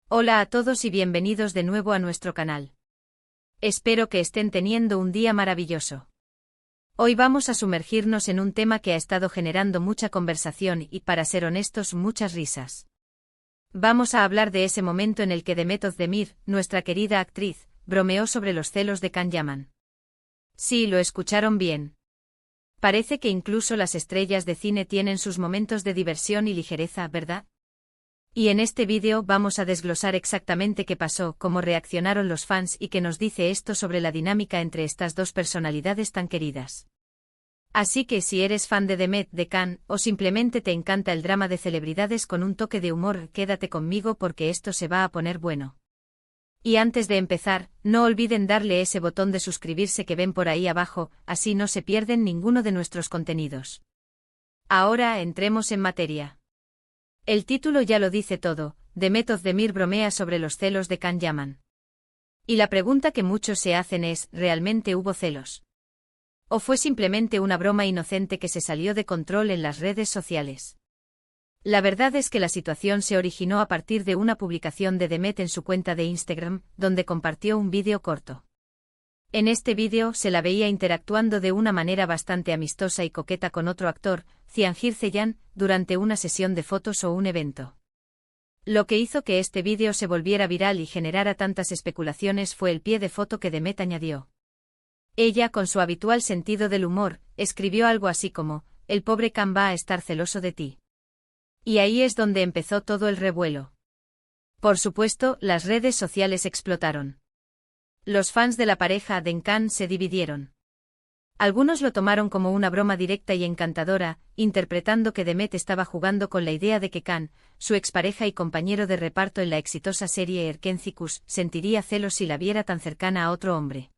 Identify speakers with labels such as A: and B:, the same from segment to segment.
A: Hola a todos y bienvenidos de nuevo a nuestro canal. Espero que estén teniendo un día maravilloso. Hoy vamos a sumergirnos en un tema que ha estado generando mucha conversación y, para ser honestos, muchas risas. Vamos a hablar de ese momento en el que Demet Özdemir, nuestra querida actriz, bromeó sobre los celos de Can Yaman. Sí, lo escucharon bien. Parece que incluso las estrellas de cine tienen sus momentos de diversión y ligereza, ¿verdad? Y en este vídeo vamos a desglosar exactamente qué pasó, cómo reaccionaron los fans y qué nos dice esto sobre la dinámica entre estas dos personalidades tan queridas. Así que si eres fan de Demet de Can, o simplemente te encanta el drama de celebridades con un toque de humor, quédate conmigo porque esto se va a poner bueno. Y antes de empezar, no olviden darle ese botón de suscribirse que ven por ahí abajo, así no se pierden ninguno de nuestros contenidos. Ahora entremos en materia. El título ya lo dice todo, Demet Özdemir bromea sobre los celos de Can Yaman. Y la pregunta que muchos se hacen es, ¿realmente hubo celos? ¿O fue simplemente una broma inocente que se salió de control en las redes sociales? La verdad es que la situación se originó a partir de una publicación de Demet en su cuenta de Instagram, donde compartió un vídeo corto. En este vídeo se la veía interactuando de una manera bastante amistosa y coqueta con otro actor, Cianjir Ceylan, durante una sesión de fotos o un evento. Lo que hizo que este vídeo se volviera viral y generara tantas especulaciones fue el pie de foto que Demet añadió. Ella, con su habitual sentido del humor, escribió algo así como, «El pobre Can va a estar celoso de ti». Y ahí es donde empezó todo el revuelo. Por supuesto, las redes sociales explotaron. Los fans de la pareja de Can se dividieron. Algunos lo tomaron como una broma directa y encantadora, interpretando que Demet estaba jugando con la idea de que Can, su expareja y compañero de reparto en la exitosa serie Erkencikus, sentiría celos si la viera tan cercana a otro hombre.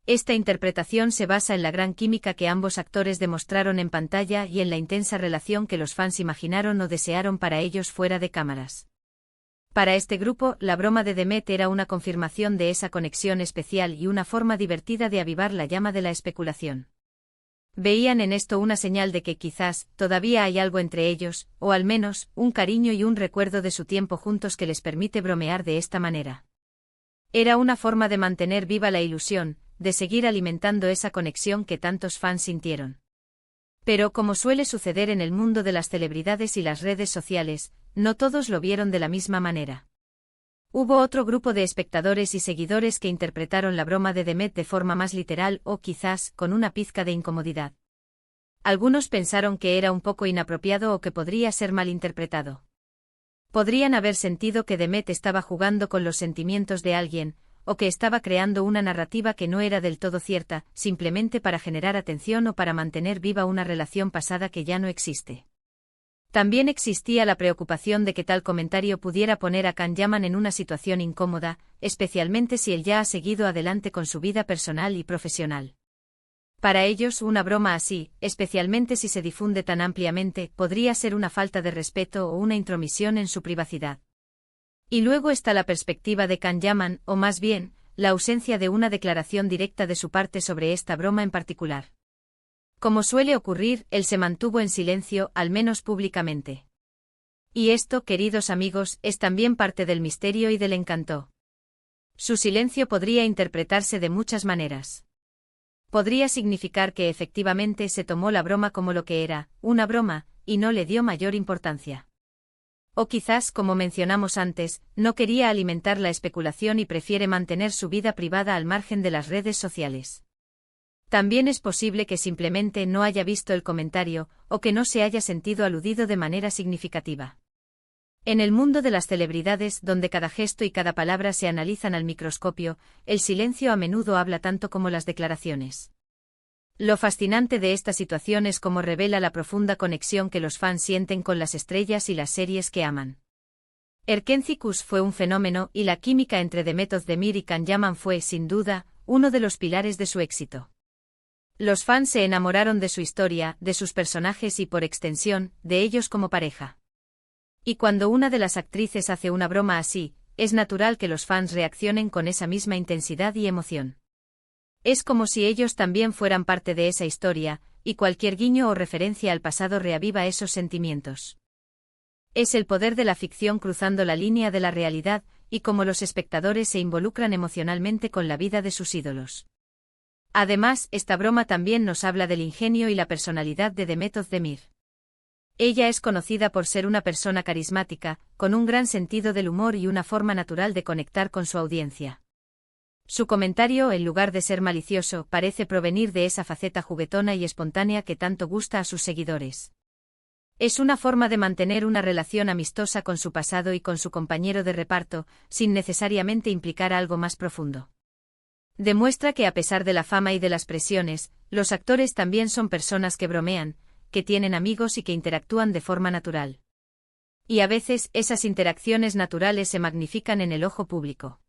A: Esta interpretación se basa en la gran química que ambos actores demostraron en pantalla y en la intensa relación que los fans imaginaron o desearon para ellos fuera de cámaras. Para este grupo, la broma de Demet era una confirmación de esa conexión especial y una forma divertida de avivar la llama de la especulación. Veían en esto una señal de que quizás todavía hay algo entre ellos, o al menos, un cariño y un recuerdo de su tiempo juntos que les permite bromear de esta manera. Era una forma de mantener viva la ilusión, de seguir alimentando esa conexión que tantos fans sintieron. Pero como suele suceder en el mundo de las celebridades y las redes sociales, no todos lo vieron de la misma manera. Hubo otro grupo de espectadores y seguidores que interpretaron la broma de Demet de forma más literal o quizás con una pizca de incomodidad. Algunos pensaron que era un poco inapropiado o que podría ser malinterpretado. Podrían haber sentido que Demet estaba jugando con los sentimientos de alguien, o que estaba creando una narrativa que no era del todo cierta, simplemente para generar atención o para mantener viva una relación pasada que ya no existe. También existía la preocupación de que tal comentario pudiera poner a Can Yaman en una situación incómoda, especialmente si él ya ha seguido adelante con su vida personal y profesional. Para ellos, una broma así, especialmente si se difunde tan ampliamente, podría ser una falta de respeto o una intromisión en su privacidad. Y luego está la perspectiva de Can Yaman, o más bien, la ausencia de una declaración directa de su parte sobre esta broma en particular. Como suele ocurrir, él se mantuvo en silencio, al menos públicamente. Y esto, queridos amigos, es también parte del misterio y del encanto. Su silencio podría interpretarse de muchas maneras. Podría significar que efectivamente se tomó la broma como lo que era, una broma, y no le dio mayor importancia. O quizás, como mencionamos antes, no quería alimentar la especulación y prefiere mantener su vida privada al margen de las redes sociales. También es posible que simplemente no haya visto el comentario, o que no se haya sentido aludido de manera significativa. En el mundo de las celebridades, donde cada gesto y cada palabra se analizan al microscopio, el silencio a menudo habla tanto como las declaraciones. Lo fascinante de esta situación es cómo revela la profunda conexión que los fans sienten con las estrellas y las series que aman. Erkencikus fue un fenómeno y la química entre Demet Özdemir y Can Yaman fue, sin duda, uno de los pilares de su éxito. Los fans se enamoraron de su historia, de sus personajes y, por extensión, de ellos como pareja. Y cuando una de las actrices hace una broma así, es natural que los fans reaccionen con esa misma intensidad y emoción. Es como si ellos también fueran parte de esa historia, y cualquier guiño o referencia al pasado reaviva esos sentimientos. Es el poder de la ficción cruzando la línea de la realidad, y cómo los espectadores se involucran emocionalmente con la vida de sus ídolos. Además, esta broma también nos habla del ingenio y la personalidad de Demet Özdemir. Ella es conocida por ser una persona carismática, con un gran sentido del humor y una forma natural de conectar con su audiencia. Su comentario, en lugar de ser malicioso, parece provenir de esa faceta juguetona y espontánea que tanto gusta a sus seguidores. Es una forma de mantener una relación amistosa con su pasado y con su compañero de reparto, sin necesariamente implicar algo más profundo. Demuestra que a pesar de la fama y de las presiones, los actores también son personas que bromean, que tienen amigos y que interactúan de forma natural. Y a veces, esas interacciones naturales se magnifican en el ojo público.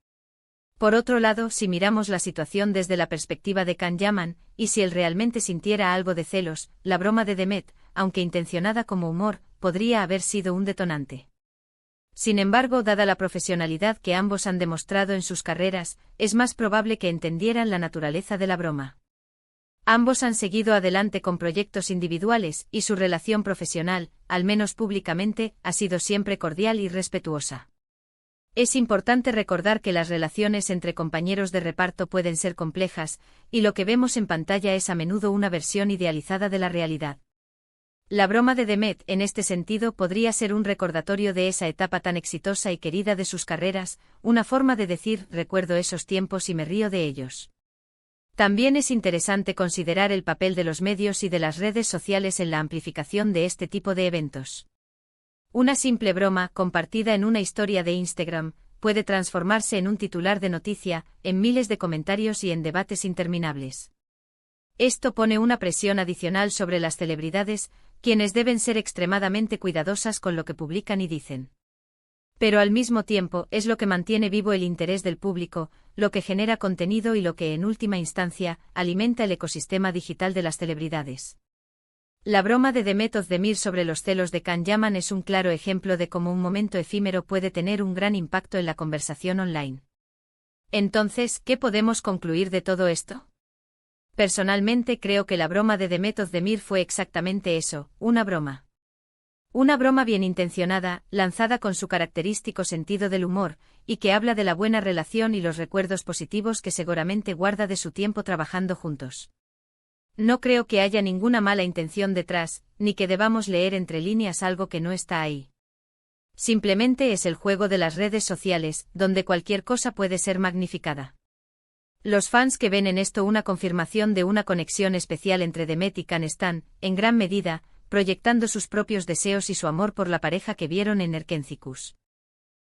A: Por otro lado, si miramos la situación desde la perspectiva de Can Yaman, y si él realmente sintiera algo de celos, la broma de Demet, aunque intencionada como humor, podría haber sido un detonante. Sin embargo, dada la profesionalidad que ambos han demostrado en sus carreras, es más probable que entendieran la naturaleza de la broma. Ambos han seguido adelante con proyectos individuales, y su relación profesional, al menos públicamente, ha sido siempre cordial y respetuosa. Es importante recordar que las relaciones entre compañeros de reparto pueden ser complejas, y lo que vemos en pantalla es a menudo una versión idealizada de la realidad. La broma de Demet, en este sentido, podría ser un recordatorio de esa etapa tan exitosa y querida de sus carreras, una forma de decir, recuerdo esos tiempos y me río de ellos. También es interesante considerar el papel de los medios y de las redes sociales en la amplificación de este tipo de eventos. Una simple broma, compartida en una historia de Instagram, puede transformarse en un titular de noticia, en miles de comentarios y en debates interminables. Esto pone una presión adicional sobre las celebridades, quienes deben ser extremadamente cuidadosas con lo que publican y dicen. Pero al mismo tiempo, es lo que mantiene vivo el interés del público, lo que genera contenido y lo que, en última instancia, alimenta el ecosistema digital de las celebridades. La broma de Demet Özdemir sobre los celos de Can Yaman es un claro ejemplo de cómo un momento efímero puede tener un gran impacto en la conversación online. Entonces, ¿qué podemos concluir de todo esto? Personalmente creo que la broma de Demet Özdemir fue exactamente eso, una broma. Una broma bien intencionada, lanzada con su característico sentido del humor, y que habla de la buena relación y los recuerdos positivos que seguramente guarda de su tiempo trabajando juntos. No creo que haya ninguna mala intención detrás, ni que debamos leer entre líneas algo que no está ahí. Simplemente es el juego de las redes sociales, donde cualquier cosa puede ser magnificada. Los fans que ven en esto una confirmación de una conexión especial entre Demet y Can están, en gran medida, proyectando sus propios deseos y su amor por la pareja que vieron en Erkencikus.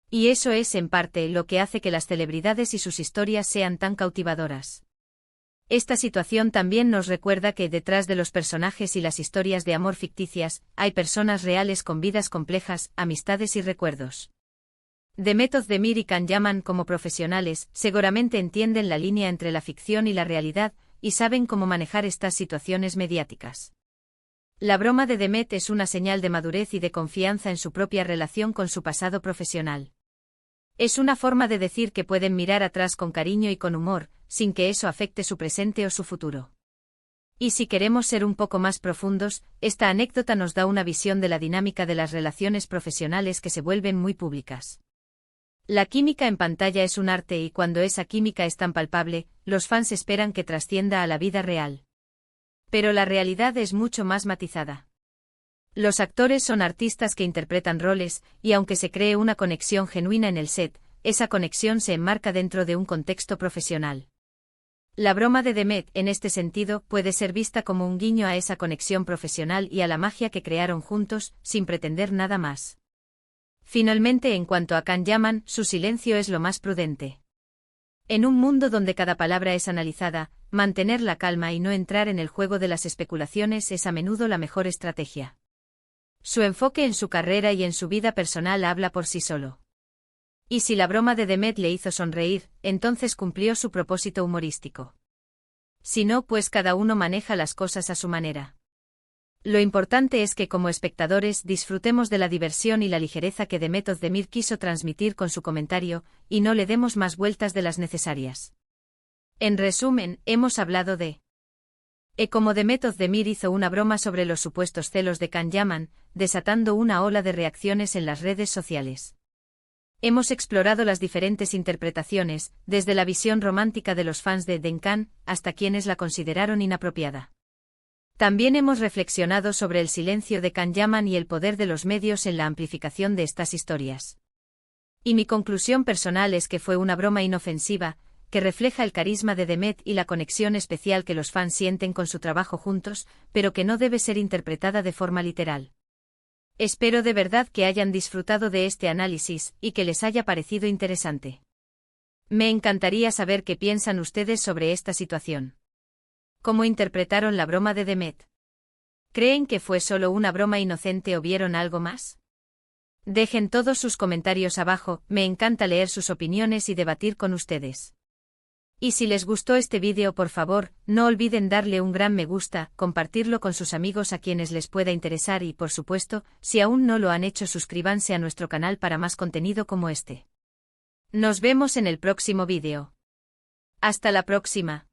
A: Y eso es, en parte, lo que hace que las celebridades y sus historias sean tan cautivadoras. Esta situación también nos recuerda que detrás de los personajes y las historias de amor ficticias, hay personas reales con vidas complejas, amistades y recuerdos. Demet Özdemir y Can Yaman, como profesionales, seguramente entienden la línea entre la ficción y la realidad, y saben cómo manejar estas situaciones mediáticas. La broma de Demet es una señal de madurez y de confianza en su propia relación con su pasado profesional. Es una forma de decir que pueden mirar atrás con cariño y con humor, sin que eso afecte su presente o su futuro. Y si queremos ser un poco más profundos, esta anécdota nos da una visión de la dinámica de las relaciones profesionales que se vuelven muy públicas. La química en pantalla es un arte y cuando esa química es tan palpable, los fans esperan que trascienda a la vida real. Pero la realidad es mucho más matizada. Los actores son artistas que interpretan roles, y aunque se cree una conexión genuina en el set, esa conexión se enmarca dentro de un contexto profesional. La broma de Demet, en este sentido, puede ser vista como un guiño a esa conexión profesional y a la magia que crearon juntos, sin pretender nada más. Finalmente, en cuanto a Can Yaman, su silencio es lo más prudente. En un mundo donde cada palabra es analizada, mantener la calma y no entrar en el juego de las especulaciones es a menudo la mejor estrategia. Su enfoque en su carrera y en su vida personal habla por sí solo. Y si la broma de Demet le hizo sonreír, entonces cumplió su propósito humorístico. Si no, pues cada uno maneja las cosas a su manera. Lo importante es que como espectadores disfrutemos de la diversión y la ligereza que Demet Özdemir quiso transmitir con su comentario, y no le demos más vueltas de las necesarias. En resumen, hemos hablado de Como Demet Özdemir hizo una broma sobre los supuestos celos de Can Yaman, desatando una ola de reacciones en las redes sociales. Hemos explorado las diferentes interpretaciones, desde la visión romántica de los fans de Denkán, hasta quienes la consideraron inapropiada. También hemos reflexionado sobre el silencio de Can Yaman y el poder de los medios en la amplificación de estas historias. Y mi conclusión personal es que fue una broma inofensiva, que refleja el carisma de Demet y la conexión especial que los fans sienten con su trabajo juntos, pero que no debe ser interpretada de forma literal. Espero de verdad que hayan disfrutado de este análisis y que les haya parecido interesante. Me encantaría saber qué piensan ustedes sobre esta situación. ¿Cómo interpretaron la broma de Demet? ¿Creen que fue solo una broma inocente o vieron algo más? Dejen todos sus comentarios abajo, me encanta leer sus opiniones y debatir con ustedes. Y si les gustó este vídeo, por favor, no olviden darle un gran me gusta, compartirlo con sus amigos a quienes les pueda interesar y, por supuesto, si aún no lo han hecho, suscríbanse a nuestro canal para más contenido como este. Nos vemos en el próximo vídeo. Hasta la próxima.